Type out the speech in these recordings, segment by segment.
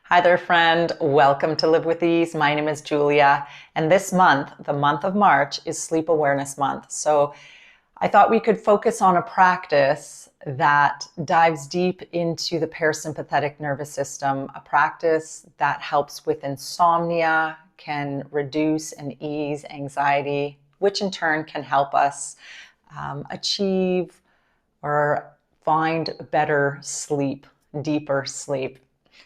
Hi there, friend. Welcome to Live with Ease. My name is Julia, and this month, the month of March, is Sleep Awareness Month. So I thought we could focus on a practice that dives deep into the parasympathetic nervous system, a practice that helps with insomnia, can reduce and ease anxiety, which in turn can help us achieve or find better sleep, deeper sleep.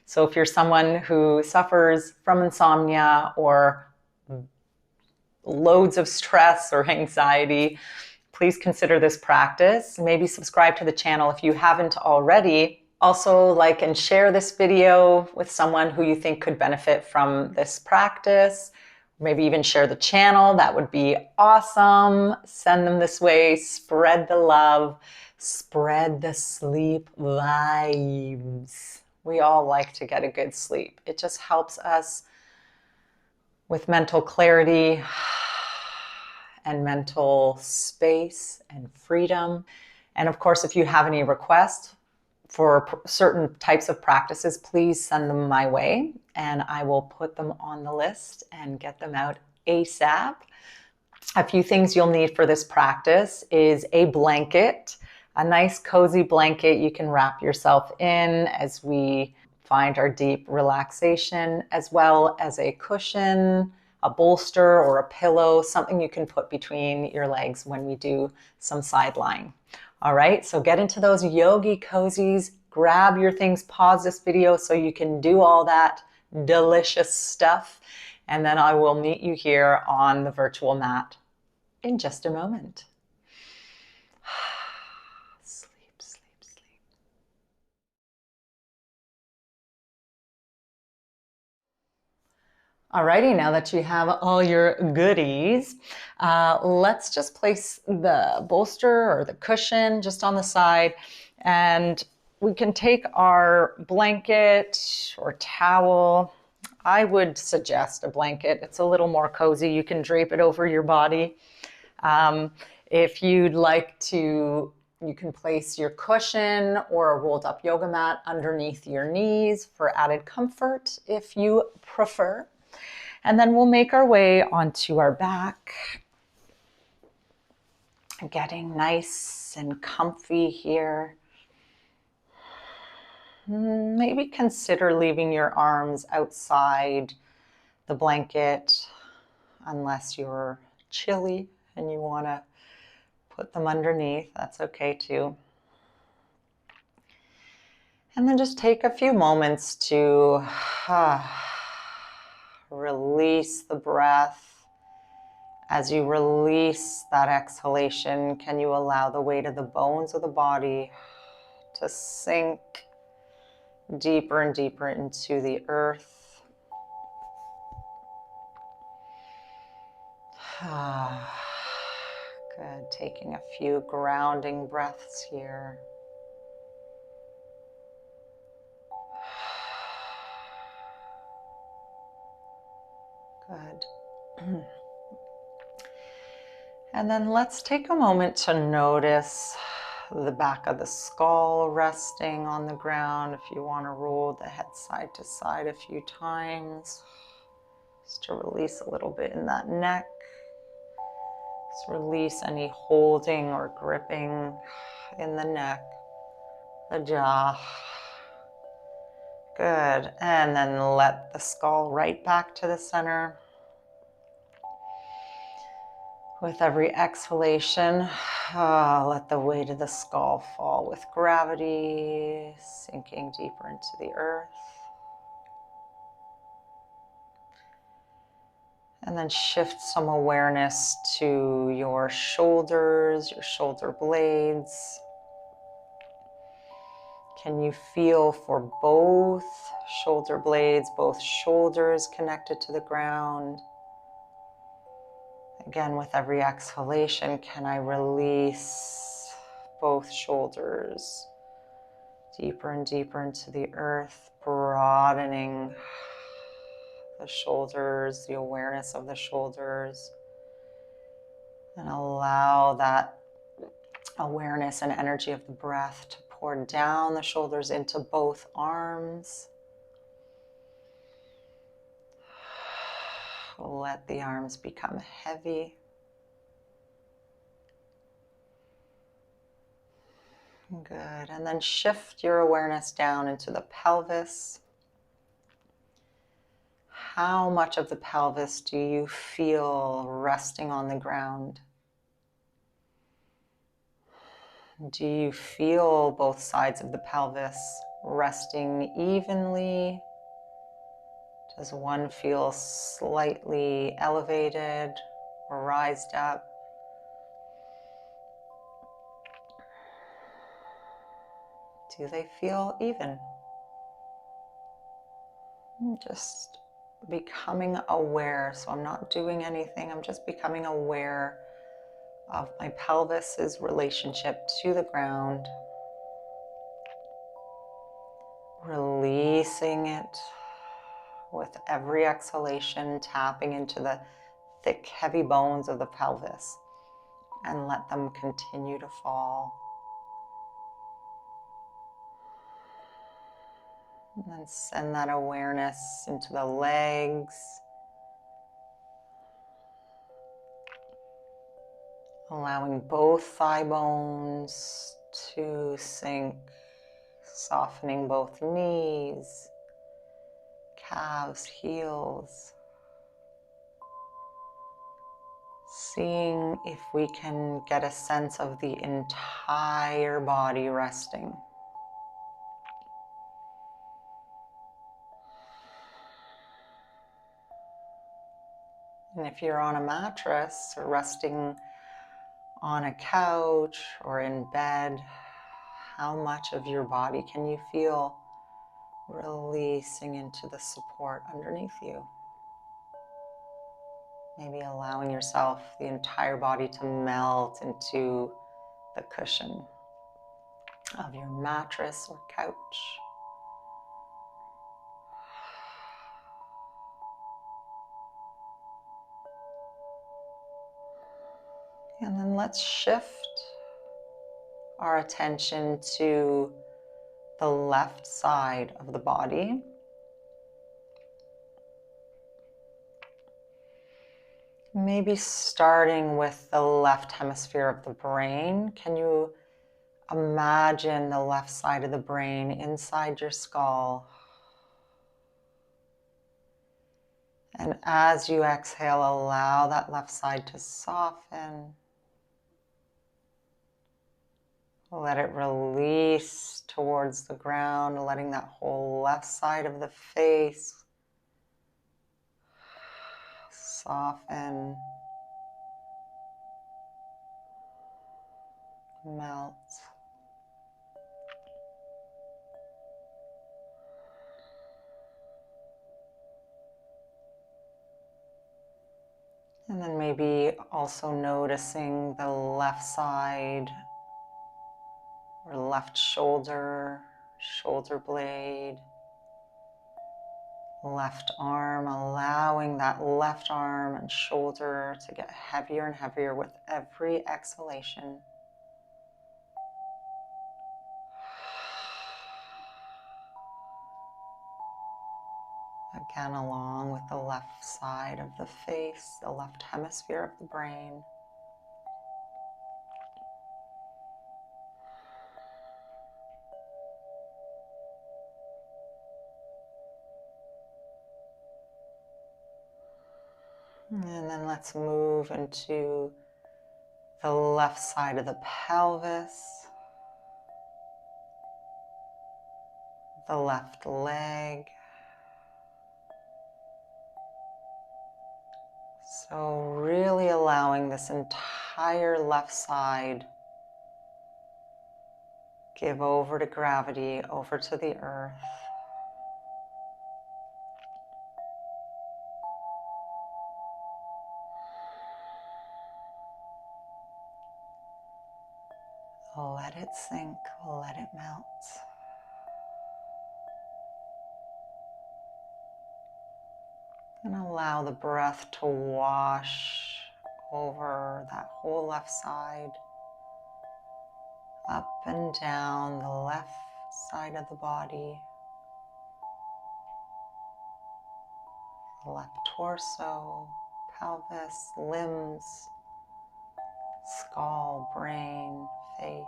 So if you're someone who suffers from insomnia or loads of stress or anxiety, please consider this practice. Maybe subscribe to the channel if you haven't already. Also, like and share this video with someone who you think could benefit from this practice. Maybe even share the channel. That would be awesome. Send them this way. Spread the love. Spread the sleep vibes. We all like to get a good sleep. It just helps us with mental clarity and mental space and freedom. And of course, if you have any requests for certain types of practices, please send them my way and I will put them on the list and get them out ASAP. A few things you'll need for this practice is a blanket, a nice cozy blanket you can wrap yourself in as we find our deep relaxation, as well as a cushion, a bolster or a pillow, something you can put between your legs when we do some side lying. All right, so get into those yogi cozies, grab your things, pause this video so you can do all that delicious stuff, and then I will meet you here on the virtual mat in just a moment. Sleep, sleep, sleep. Alrighty, now that you have all your goodies, let's just place the bolster or the cushion just on the side, and we can take our blanket or towel. I would suggest a blanket. It's a little more cozy. You can drape it over your body. If you'd like to, you can place your cushion or a rolled up yoga mat underneath your knees for added comfort if you prefer. And then we'll make our way onto our back, getting nice and comfy here. Maybe consider leaving your arms outside the blanket unless you're chilly and you want to put them underneath. That's okay too. And then just take a few moments to release the breath. As you release that exhalation, can you allow the weight of the bones of the body to sink deeper and deeper into the earth? Good. Taking a few grounding breaths here. Good. And then let's take a moment to notice the back of the skull resting on the ground. If you want to roll the head side to side a few times, just to release a little bit in that neck. Just release any holding or gripping in the neck, the jaw. Good. And then let the skull right back to the center. With every exhalation, let the weight of the skull fall with gravity, sinking deeper into the earth. And then shift some awareness to your shoulders, your shoulder blades. Can you feel for both shoulder blades, both shoulders connected to the ground? Again, with every exhalation, can I release both shoulders deeper and deeper into the earth, broadening the shoulders, the awareness of the shoulders, and allow that awareness and energy of the breath to pour down the shoulders into both arms. Let the arms become heavy. Good. And then shift your awareness down into the pelvis. How much of the pelvis do you feel resting on the ground? Do you feel both sides of the pelvis resting evenly? Does one feel slightly elevated or rised up? Do they feel even? Just becoming aware. So I'm not doing anything. I'm just becoming aware of my pelvis's relationship to the ground. Releasing it with every exhalation, tapping into the thick, heavy bones of the pelvis, and let them continue to fall. And then send that awareness into the legs, allowing both thigh bones to sink, softening both knees, calves, heels. Seeing if we can get a sense of the entire body resting. And if you're on a mattress or resting on a couch or in bed, how much of your body can you feel releasing into the support underneath you? Maybe allowing yourself, the entire body, to melt into the cushion of your mattress or couch. And then let's shift our attention to the left side of the body. Maybe starting with the left hemisphere of the brain. Can you imagine the left side of the brain inside your skull? And as you exhale, allow that left side to soften. Let it release towards the ground, letting that whole left side of the face soften, melt. And then maybe also noticing the left side or left shoulder, shoulder blade, left arm, allowing that left arm and shoulder to get heavier and heavier with every exhalation. Again, along with the left side of the face, the left hemisphere of the brain. And then let's move into the left side of the pelvis, the left leg. So really allowing this entire left side give over to gravity, over to the earth. Let it sink, let it melt. And allow the breath to wash over that whole left side, up and down the left side of the body, the left torso, pelvis, limbs, skull, brain, face.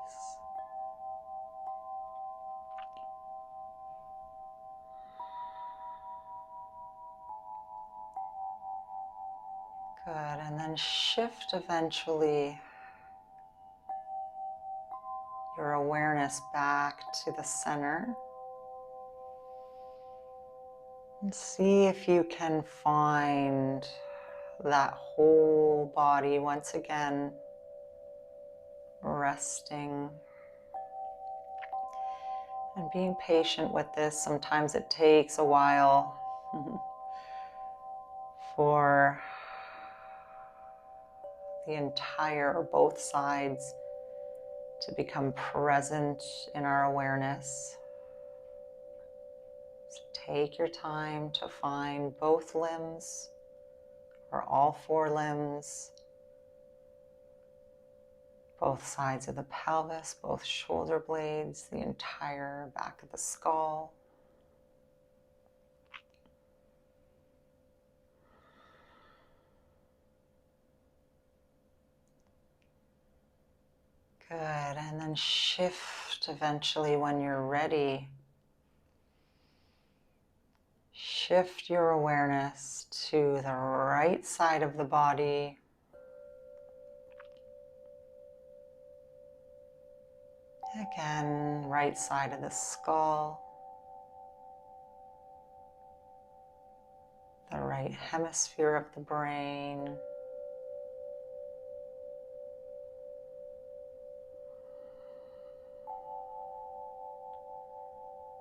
Good, and then shift eventually your awareness back to the center. And see if you can find that whole body once again resting. And being patient with this. Sometimes it takes a while for the entire or both sides to become present in our awareness. So take your time to find both limbs or all four limbs, both sides of the pelvis, both shoulder blades, the entire back of the skull. Good, and then shift eventually when you're ready. Shift your awareness to the right side of the body. Again, right side of the skull. The right hemisphere of the brain.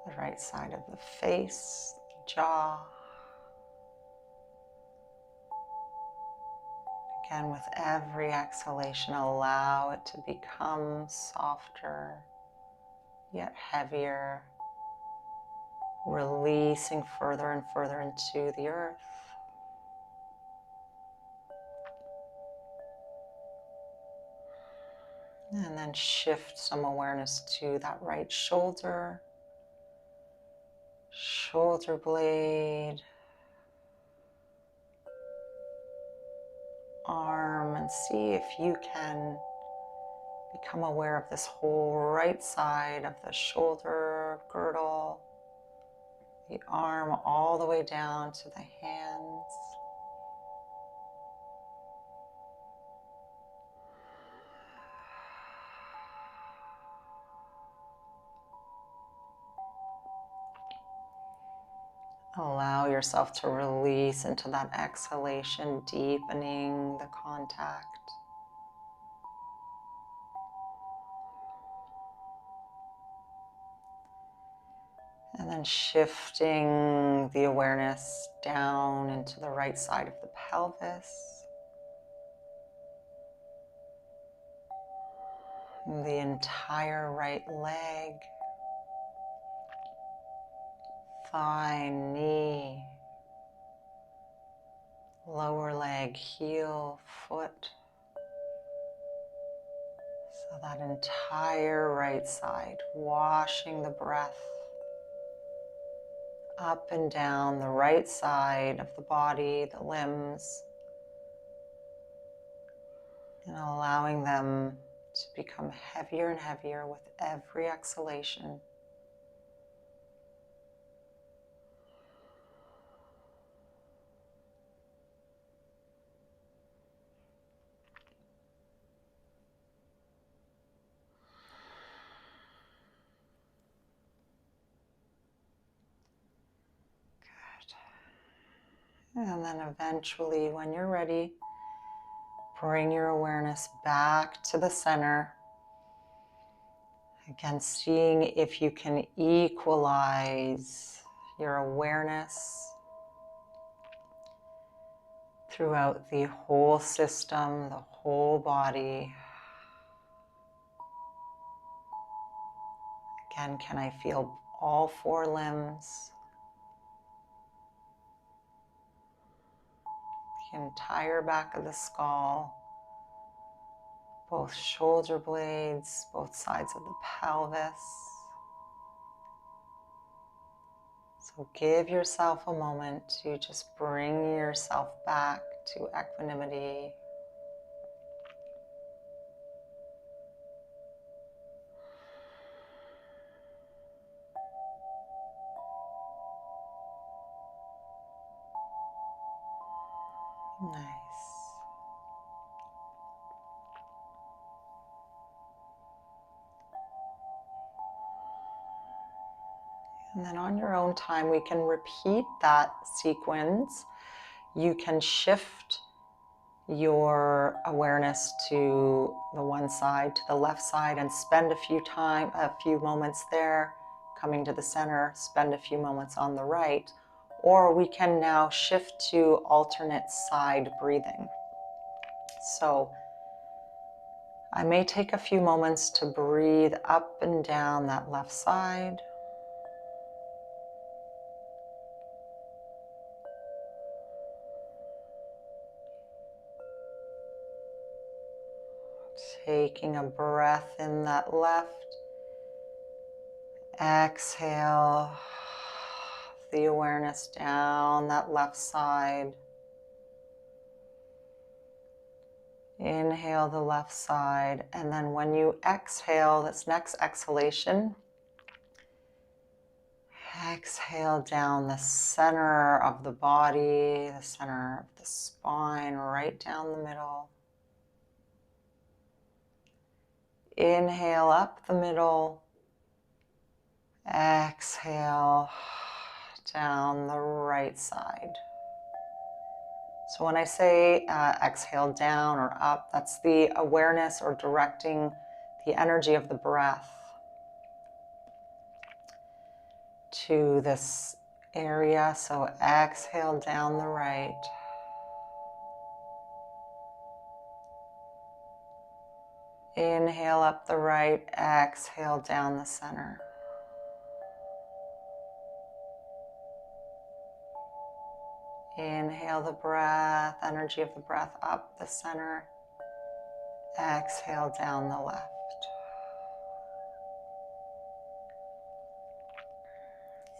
The right side of the face, the jaw. Again, with every exhalation, allow it to become softer, yet heavier, releasing further and further into the earth. And then shift some awareness to that right shoulder, shoulder blade, arm, and see if you can become aware of this whole right side of the shoulder girdle, the arm all the way down to the hands. Allow yourself to release into that exhalation, deepening the contact. And then shifting the awareness down into the right side of the pelvis. The entire right leg, thigh, knee, lower leg, heel, foot. So that entire right side, washing the breath up and down the right side of the body, the limbs, and allowing them to become heavier and heavier with every exhalation. And then eventually, when you're ready, bring your awareness back to the center. Again, seeing if you can equalize your awareness throughout the whole system, the whole body. Again, can I feel all four limbs? The entire back of the skull, both shoulder blades, both sides of the pelvis, So give yourself a moment to just bring yourself back to equanimity. Nice. And then on your own time, we can repeat that sequence. You can shift your awareness to the one side, to the left side, and spend a few moments there, coming to the center, spend a few moments on the right. Or we can now shift to alternate side breathing. So I may take a few moments to breathe up and down that left side. Taking a breath in that left. Exhale the awareness down that left side. Inhale the left side, and then when you exhale, this next exhalation, exhale down the center of the body, the center of the spine, right down the middle. Inhale up the middle. Exhale down the right side. So when I say exhale down or up, that's the awareness or directing the energy of the breath to this area. So exhale down the right. Inhale up the right, exhale down the center. Inhale the breath, energy of the breath up the center. Exhale down the left.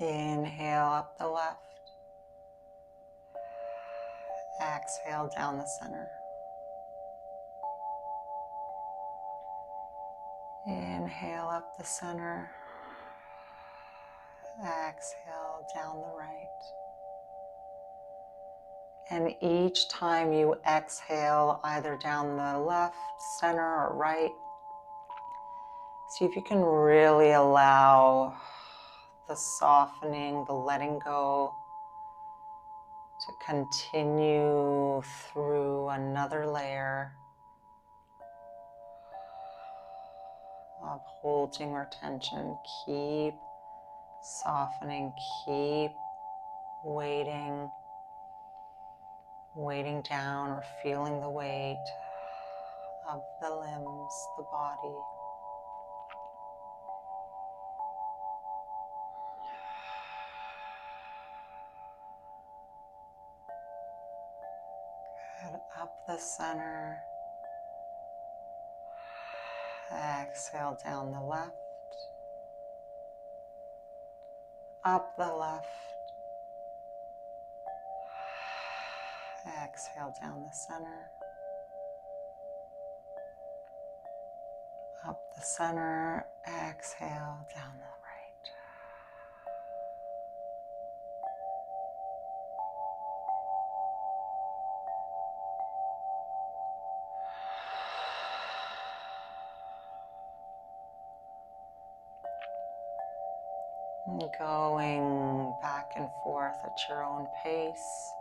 Inhale up the left. Exhale down the center. Inhale up the center. Exhale down the right. And each time you exhale, either down the left, center, or right, see if you can really allow the softening, the letting go to continue through another layer of holding or tension. Keep softening, keep weighting down or feeling the weight of the limbs, the body. Good. Up the center. Exhale down the left. Up the left. Exhale down the center. Up the center. Exhale down the right. And going back and forth at your own pace.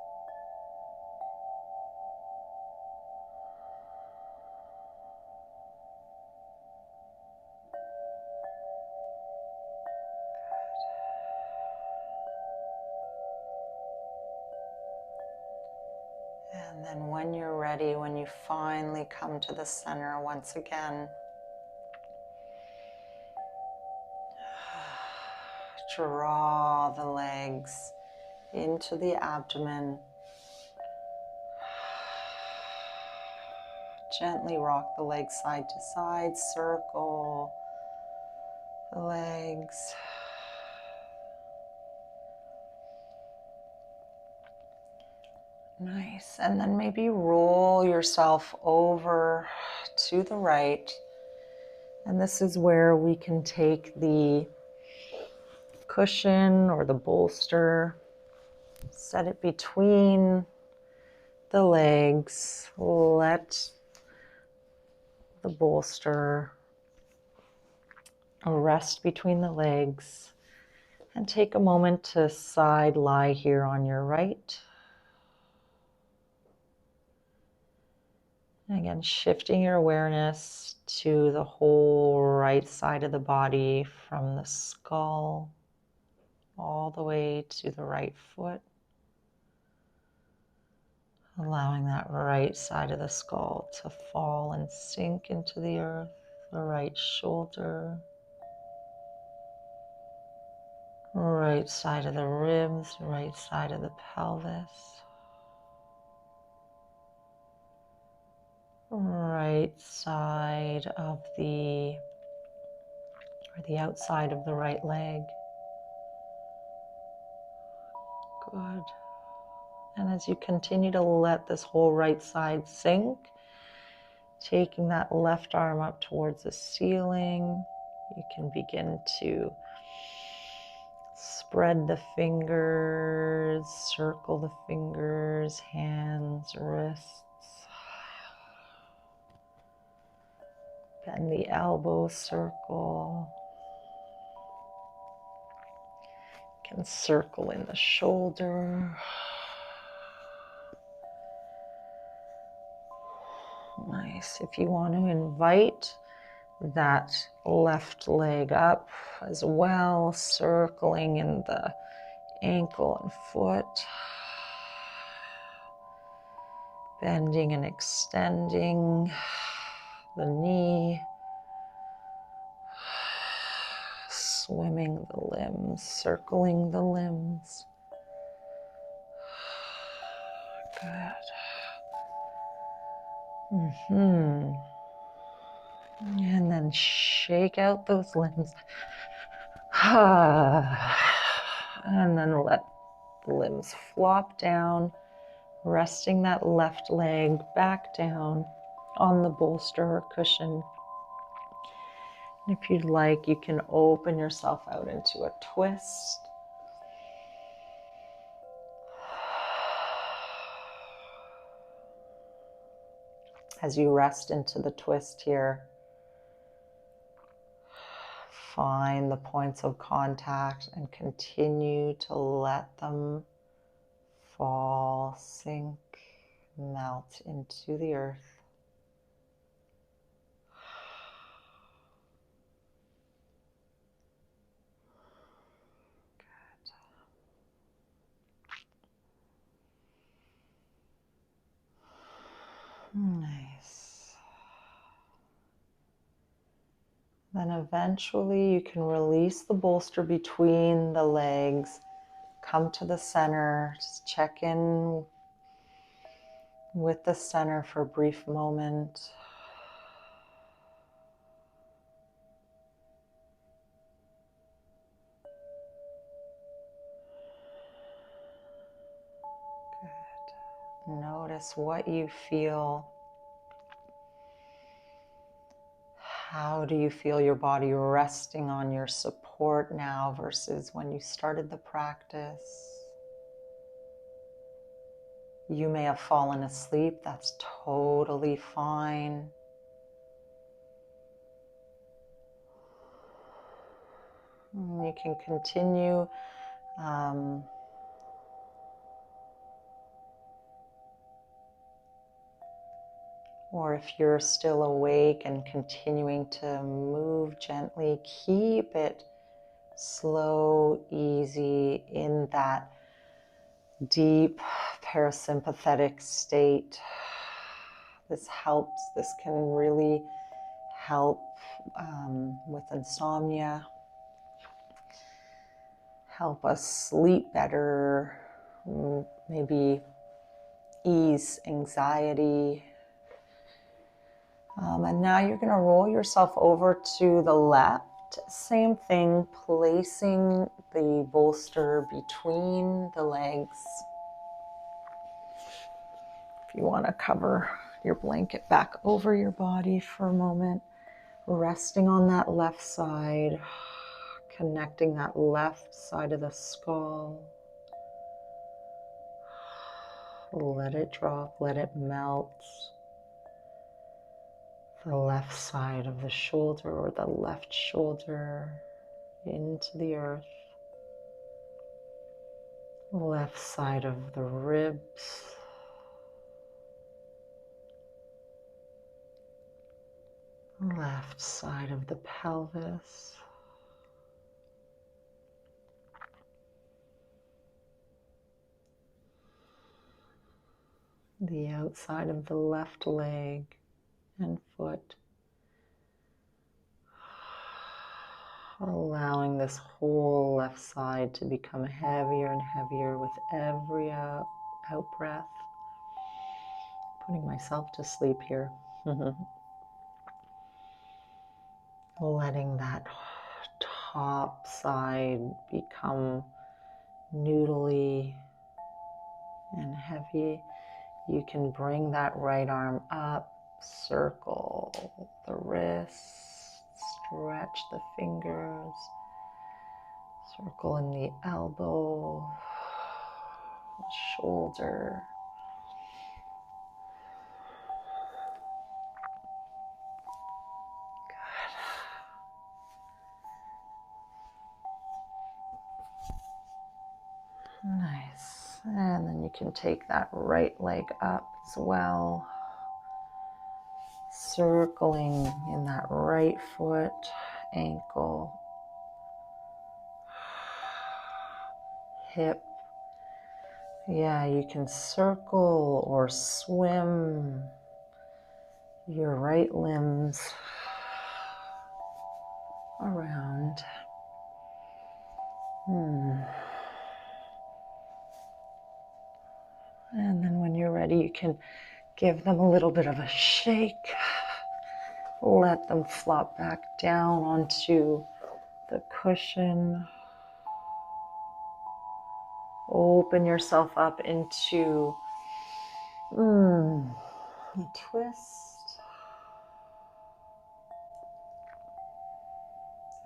And then when you're ready, when you finally come to the center once again, draw the legs into the abdomen. Gently rock the legs side to side, circle the legs. Nice. And then maybe roll yourself over to the right. And this is where we can take the cushion or the bolster, set it between the legs, let the bolster rest between the legs, and take a moment to side lie here on your right. And again, shifting your awareness to the whole right side of the body, from the skull all the way to the right foot. Allowing that right side of the skull to fall and sink into the earth, the right shoulder, right side of the ribs, right side of the pelvis, right side of the outside of the right leg. Good. And as you continue to let this whole right side sink, taking that left arm up towards the ceiling, you can begin to spread the fingers, circle the fingers, hands, wrists. Bend the elbow, circle. You can circle in the shoulder. Nice. If you want to invite that left leg up as well, circling in the ankle and foot, bending and extending the knee, swimming the limbs, circling the limbs. Good. And then shake out those limbs. And then let the limbs flop down, resting that left leg back down on the bolster or cushion. And if you'd like, you can open yourself out into a twist. As you rest into the twist here, find the points of contact and continue to let them fall, sink, melt into the earth. Nice. Then eventually you can release the bolster between the legs, come to the center, just check in with the center for a brief moment. Good. Notice what you feel. How do you feel your body resting on your support now versus when you started the practice? You may have fallen asleep. That's totally fine. You can continue or if you're still awake and continuing to move gently, keep it slow, easy in that deep parasympathetic state. This helps. This can really help with insomnia, help us sleep better, maybe ease anxiety. And now you're going to roll yourself over to the left. Same thing, placing the bolster between the legs. If you want to cover your blanket back over your body for a moment, resting on that left side, connecting that left side of the skull. Let it drop, let it melt. The left side of the shoulder or the left shoulder into the earth. Left side of the ribs. Left side of the pelvis. The outside of the left leg and foot. Allowing this whole left side to become heavier and heavier with every out breath. Putting myself to sleep here. Letting that top side become noodly and heavy. You can bring that right arm up, circle the wrists, stretch the fingers, circle in the elbow, shoulder. Nice. And then you can take that right leg up as well. Circling in that right foot, ankle, hip. Yeah, you can circle or swim your right limbs around. And then when you're ready, you can give them a little bit of a shake. Let them flop back down onto the cushion. Open yourself up into a twist.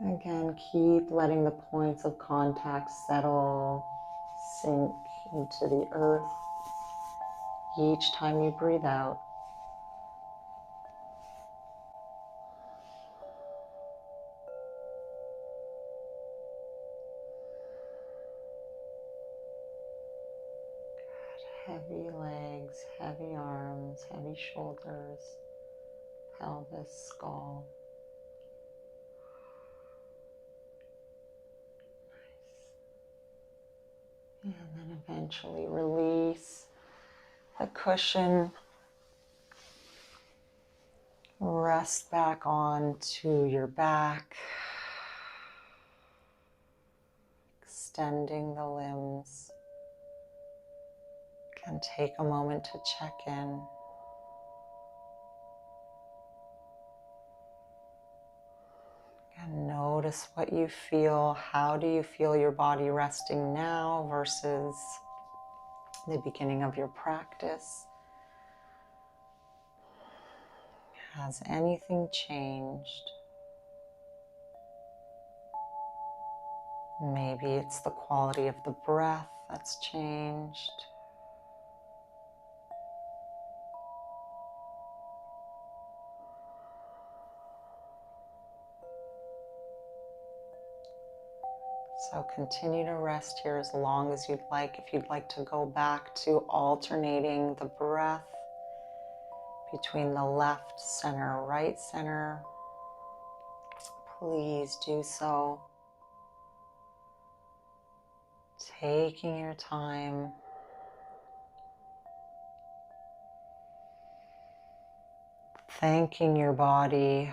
Again, keep letting the points of contact settle, sink into the earth each time you breathe out. Heavy legs, heavy arms, heavy shoulders, pelvis, skull. Nice. And then eventually release the cushion. Rest back onto your back. Extending the limbs. And take a moment to check in. And notice what you feel. How do you feel your body resting now versus the beginning of your practice? Has anything changed? Maybe it's the quality of the breath that's changed. So continue to rest here as long as you'd like. If you'd like to go back to alternating the breath between the left center, right center, please do so. Taking your time. Thanking your body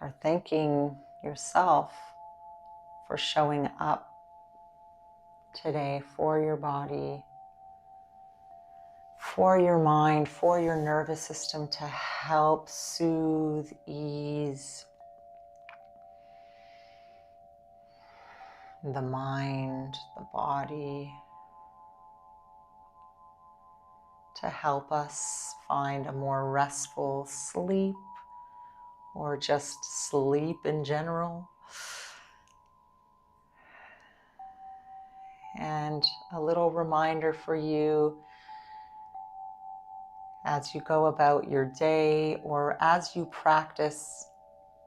or thanking yourself for showing up today for your body, for your mind, for your nervous system to help soothe, ease the mind, the body, to to help us find a more restful sleep or just sleep in general. And a little reminder for you as you go about your day or as you practice,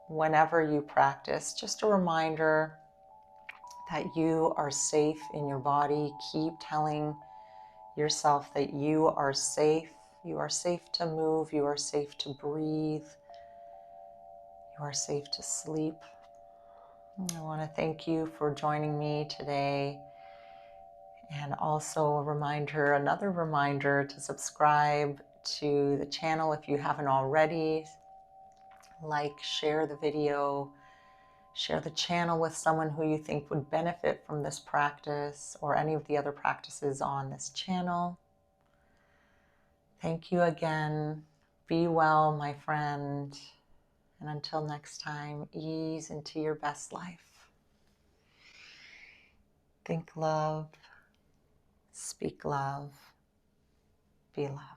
whenever you practice, just a reminder that you are safe in your body. Keep telling yourself that you are safe. You are safe to move. You are safe to breathe. You are safe to sleep. I want to thank you for joining me today. And also a reminder, another reminder to subscribe to the channel if you haven't already. Like, share the video, share the channel with someone who you think would benefit from this practice or any of the other practices on this channel. Thank you again. Be well, my friend. And until next time, ease into your best life. Think love, speak love, be loved.